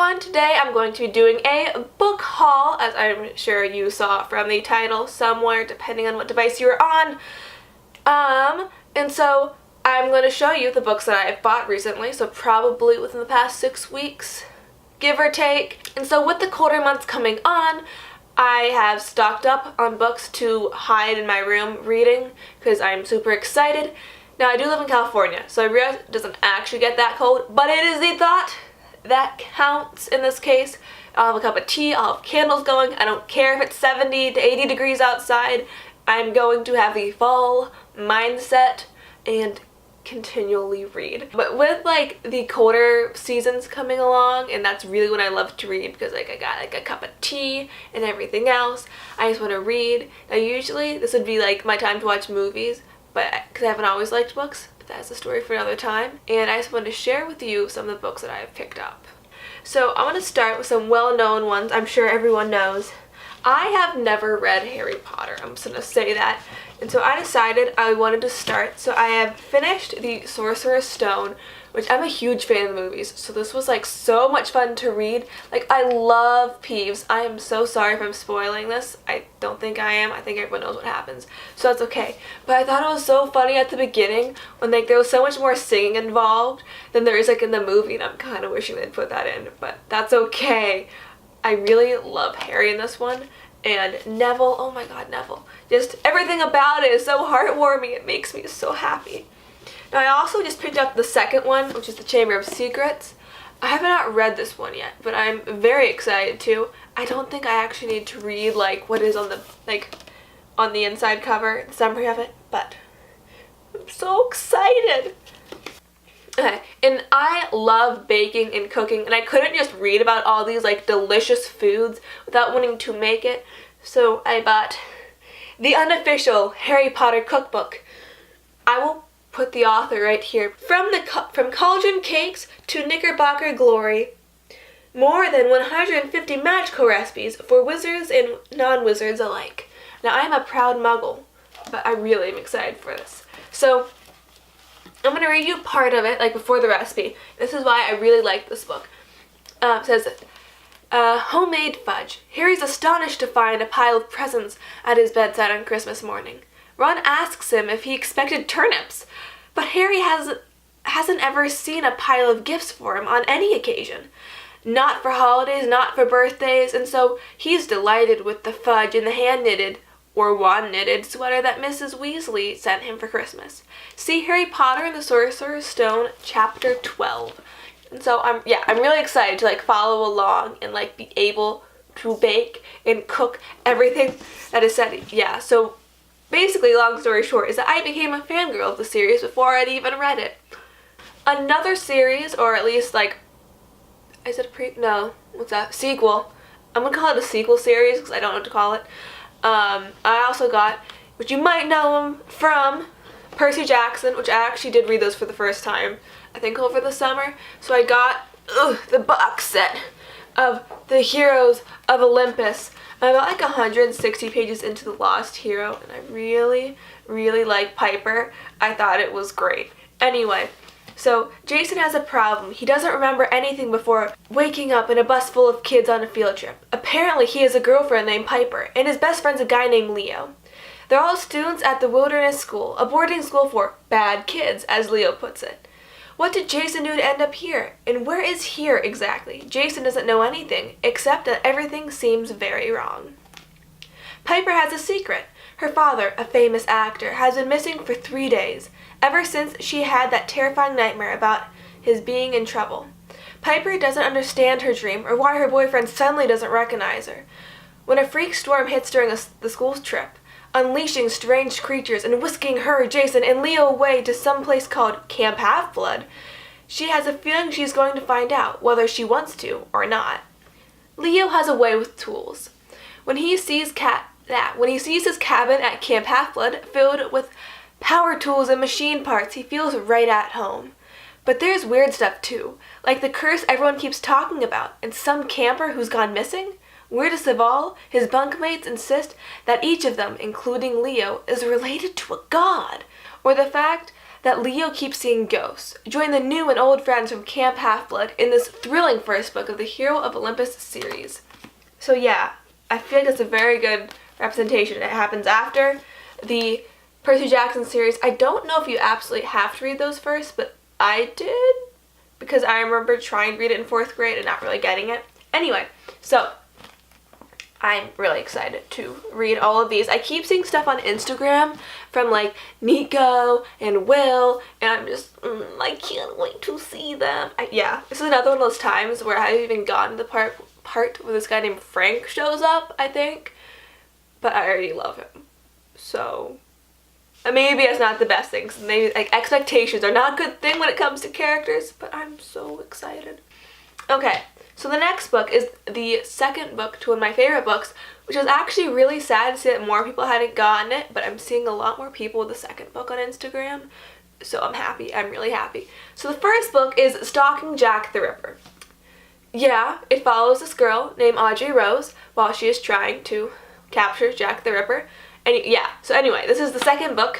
everyone, today I'm going to be doing a book haul, as I'm sure you saw from the title somewhere, depending on what device you were on. And so I'm going to show you the books that I've bought recently, so probably within the past 6 weeks, give or take. And so with the colder months coming on, I have stocked up on books to hide in my room reading because I'm super excited. Now I do live in California, so I realize it doesn't actually get that cold, but it is the thought that counts in this case. I'll have a cup of tea, I'll have candles going, I don't care if it's 70 to 80 degrees outside. I'm going to have the fall mindset and continually read. But with like the colder seasons coming along, and that's really when I love to read because like I got like a cup of tea and everything else, I just want to read. Now usually this would be like my time to watch movies, but because I haven't always liked books, but that's a story for another time. And I just wanted to share with you some of the books that I have picked up. So I'm going to start with some well-known ones I'm sure everyone knows. I have never read Harry Potter, I'm just going to say that. And so I decided I wanted to start. So I have finished the Sorcerer's Stone, which I'm a huge fan of the movies. So this was like so much fun to read. Like I love Peeves. I am so sorry if I'm spoiling this. I don't think I am. I think everyone knows what happens. So that's okay. But I thought it was so funny at the beginning when like there was so much more singing involved than there is like in the movie, and I'm kind of wishing they'd put that in, but that's okay. I really love Harry in this one. And Neville, oh my god, Neville. Just everything about it is so heartwarming. It makes me so happy. Now I also just picked up the second one, which is the Chamber of Secrets. I have not read this one yet, but I'm very excited to. I don't think I actually need to read like what is on the on the inside cover, the summary of it, but I'm so excited. Okay, and I love baking and cooking, and I couldn't just read about all these like delicious foods without wanting to make it. So I bought the unofficial Harry Potter cookbook. I will put the author right here. From cauldron cakes to Knickerbocker glory. More than 150 magical recipes for wizards and non-wizards alike. Now I am a proud muggle, but I really am excited for this. So I'm going to read you part of it, like before the recipe. This is why I really like this book. It says, homemade fudge. Harry's astonished to find a pile of presents at his bedside on Christmas morning. Ron asks him if he expected turnips, but Harry hasn't ever seen a pile of gifts for him on any occasion. Not for holidays, not for birthdays, and so he's delighted with the fudge and the hand-knitted or wand-knitted sweater that Mrs. Weasley sent him for Christmas. See Harry Potter and the Sorcerer's Stone, Chapter 12. And so I'm really excited to like follow along and like be able to bake and cook everything that is said. Yeah, so basically, long story short, is that I became a fangirl of the series before I'd even read it. Another series, or at least like, is it a what's that? Sequel. I'm gonna call it a sequel series because I don't know what to call it. I also got, which you might know him from, Percy Jackson, which I actually did read those for the first time, I think over the summer. So I got the box set of the Heroes of Olympus. I'm about like 160 pages into The Lost Hero, and I really, really like Piper. I thought it was great. Anyway, so Jason has a problem. He doesn't remember anything before waking up in a bus full of kids on a field trip. Apparently he has a girlfriend named Piper, and his best friend's a guy named Leo. They're all students at the Wilderness School, a boarding school for bad kids, as Leo puts it. What did Jason do to end up here? And where is here exactly? Jason doesn't know anything, except that everything seems very wrong. Piper has a secret. Her father, a famous actor, has been missing for 3 days, ever since she had that terrifying nightmare about his being in trouble. Piper doesn't understand her dream or why her boyfriend suddenly doesn't recognize her. When a freak storm hits during the school trip, unleashing strange creatures and whisking her, Jason, and Leo away to some place called Camp Half-Blood, she has a feeling she's going to find out, whether she wants to or not. Leo has a way with tools. When he sees his cabin at Camp Half-Blood filled with power tools and machine parts, he feels right at home. But there's weird stuff too, like the curse everyone keeps talking about, and some camper who's gone missing. Weirdest of all, his bunkmates insist that each of them, including Leo, is related to a god, or the fact that Leo keeps seeing ghosts. Join the new and old friends from Camp Half-Blood in this thrilling first book of the Hero of Olympus series. So yeah, I feel like it's a very good representation. It happens after the Percy Jackson series. I don't know if you absolutely have to read those first, but I did because I remember trying to read it in 4th grade and not really getting it. Anyway, so I'm really excited to read all of these. I keep seeing stuff on Instagram from like Nico and Will, and I'm just, I can't wait to see them. Yeah, this is another one of those times where I haven't even gotten to the part where this guy named Frank shows up, I think. But I already love him. So maybe it's not the best things. Maybe like expectations are not a good thing when it comes to characters, but I'm so excited. Okay. So the next book is the second book to one of my favorite books, which is actually really sad to see that more people hadn't gotten it, but I'm seeing a lot more people with the second book on Instagram, so I'm happy. I'm really happy. So the first book is Stalking Jack the Ripper. Yeah, it follows this girl named Audrey Rose while she is trying to capture Jack the Ripper. And yeah, so anyway, this is the second book.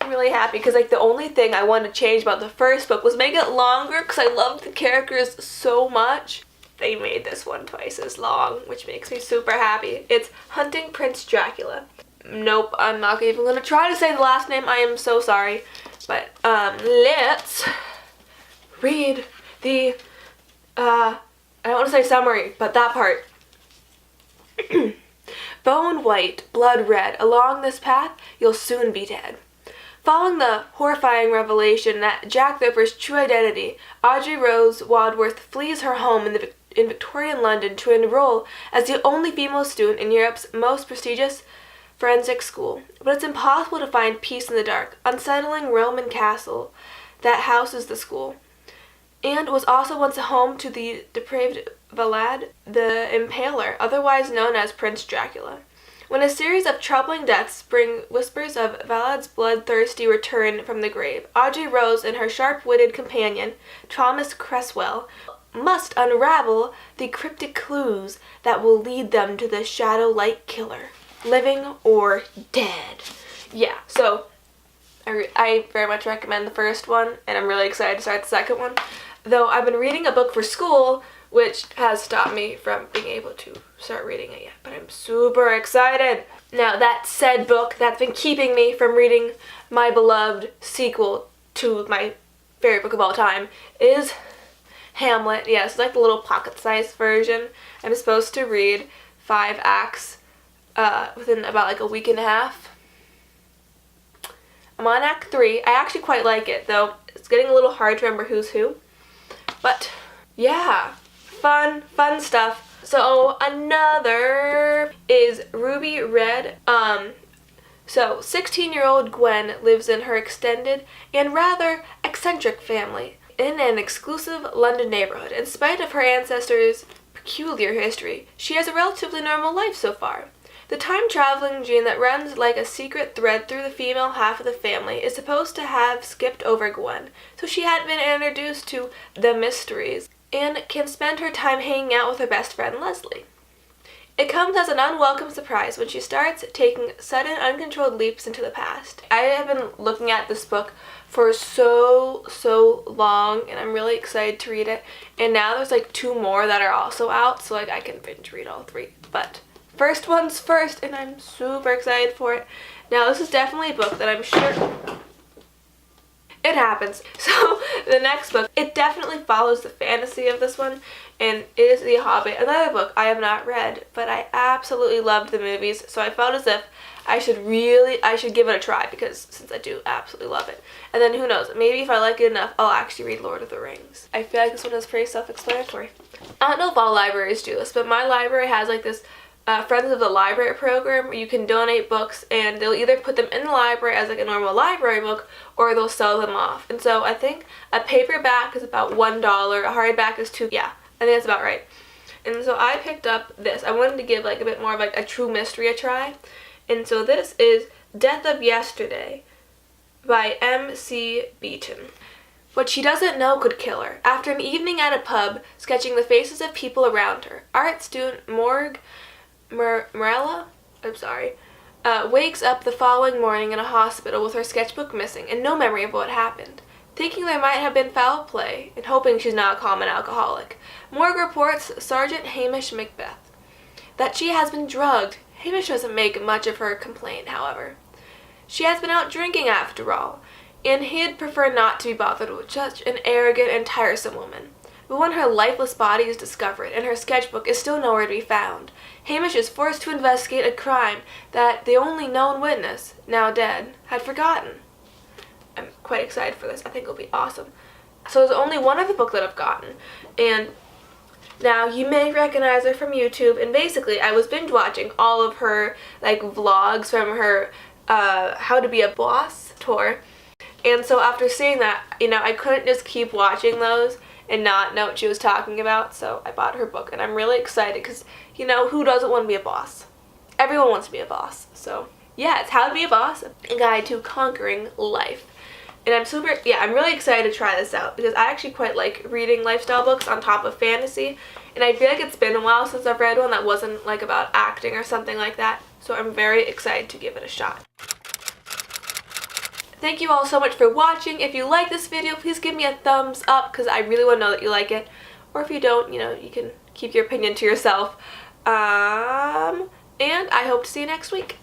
I'm really happy because like the only thing I wanted to change about the first book was make it longer because I loved the characters so much. They made this one twice as long, which makes me super happy. It's Hunting Prince Dracula. Nope, I'm not even going to try to say the last name. I am so sorry. But let's read the, I don't want to say summary, but that part. Bone white, blood red, along this path, you'll soon be dead. Following the horrifying revelation that Jack the Ripper's true identity, Audrey Rose Wadsworth flees her home in Victorian London to enroll as the only female student in Europe's most prestigious forensic school. But it's impossible to find peace in the dark, unsettling Roman castle that houses the school, and was also once a home to the depraved Vlad the Impaler, otherwise known as Prince Dracula. When a series of troubling deaths bring whispers of Vlad's bloodthirsty return from the grave, Audrey Rose and her sharp-witted companion, Thomas Cresswell, must unravel the cryptic clues that will lead them to the Shadow-like killer, living or dead. Yeah, so I very much recommend the first one, and I'm really excited to start the second one. Though I've been reading a book for school, which has stopped me from being able to start reading it yet, but I'm super excited. Now, that said book that's been keeping me from reading my beloved sequel to my favorite book of all time is Hamlet. Yeah, it's like the little pocket-sized version. I'm supposed to read 5 acts within about like a week and a half. I'm on Act 3. I actually quite like it, though it's getting a little hard to remember who's who. But yeah, fun stuff. So another is Ruby Red. So 16-year-old Gwen lives in her extended and rather eccentric family in an exclusive London neighborhood. In spite of her ancestors' peculiar history, she has a relatively normal life so far. The time-traveling gene that runs like a secret thread through the female half of the family is supposed to have skipped over Gwen, so she hadn't been introduced to the mysteries and can spend her time hanging out with her best friend Leslie. It comes as an unwelcome surprise when she starts taking sudden, uncontrolled leaps into the past. I have been looking at this book for so long, and I'm really excited to read it. And now there's like 2 more that are also out, so like I can binge read all 3. But first one's first, and I'm super excited for it. Now, this is definitely a book that I'm sure it happens. So the next book, it definitely follows the fantasy of this one, and it is The Hobbit, another book I have not read, but I absolutely loved the movies, so I felt as if I should give it a try, because since I do absolutely love it. And then who knows, maybe if I like it enough, I'll actually read Lord of the Rings. I feel like this one is pretty self-explanatory. I don't know if all libraries do this, but my library has like this Friends of the Library program where you can donate books, and they'll either put them in the library as like a normal library book, or they'll sell them off. And so I think a paperback is about $1, a hardback is $2. Yeah, I think that's about right. And so I picked up this. I wanted to give like a bit more of like a true mystery a try. And so this is Death of Yesterday by M.C. Beaton. What she doesn't know could kill her. After an evening at a pub, sketching the faces of people around her, art student Morella, wakes up the following morning in a hospital with her sketchbook missing and no memory of what happened. Thinking there might have been foul play and hoping she's not a common alcoholic, Morgue reports Sergeant Hamish Macbeth that she has been drugged. Hamish doesn't make much of her complaint, however. She has been out drinking after all, and he'd prefer not to be bothered with such an arrogant and tiresome woman. But when her lifeless body is discovered and her sketchbook is still nowhere to be found, Hamish is forced to investigate a crime that the only known witness, now dead, had forgotten. I'm quite excited for this. I think it'll be awesome. So there's only one other book that I've gotten, and now you may recognize her from YouTube, and basically I was binge watching all of her vlogs from her How to Be a Boss tour, and so after seeing that, I couldn't just keep watching those and not know what she was talking about, so I bought her book, and I'm really excited because, who doesn't want to be a boss? Everyone wants to be a boss, so yeah, it's How to Be a Boss, a guide to conquering life. And I'm really excited to try this out because I actually quite like reading lifestyle books on top of fantasy, and I feel like it's been a while since I've read one that wasn't about acting or something like that, so I'm very excited to give it a shot. Thank you all so much for watching. If you like this video, please give me a thumbs up because I really want to know that you like it. Or if you don't, you can keep your opinion to yourself. And I hope to see you next week.